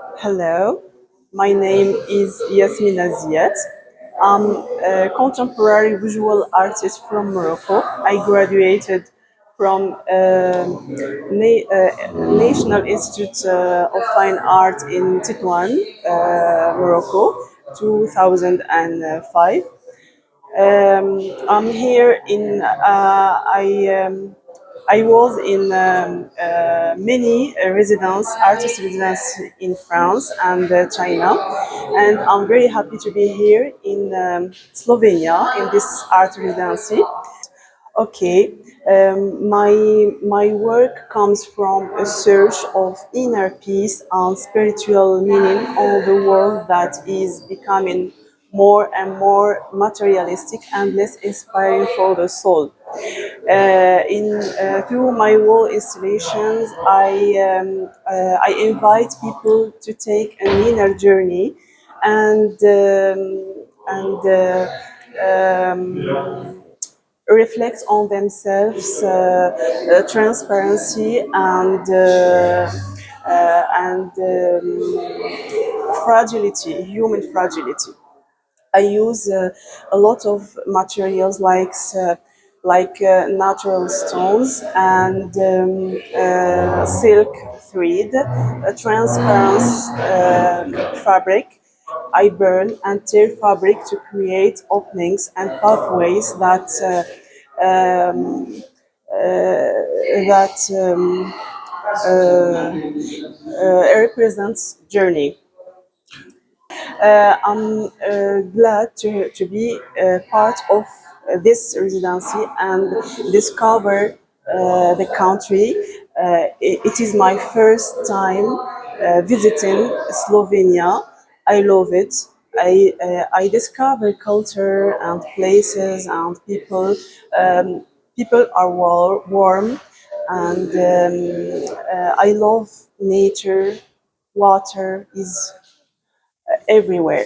Hello, my name is Yasmina Ziad. I'm a contemporary visual artist from Morocco. I graduated from National Institute of Fine Art in Tétouan, Morocco, 2005. I'm here in. I was in many artist residence in France and China, and I'm very happy to be here in Slovenia in this art residency. Okay, my work comes from a search of inner peace and spiritual meaning on the world that is becoming more and more materialistic and less inspiring for the soul. Through my wall installations, I invite people to take an inner journey and reflect on themselves, transparency and fragility, human fragility. I use a lot of materials natural stones and silk thread, a transparent fabric. I burn and tear fabric to create openings and pathways that represents journey. I'm glad to be part of this residency and discover the country. It is my first time visiting Slovenia. I love it. I discover culture and places and people. People are warm, and I love nature. Water is everywhere.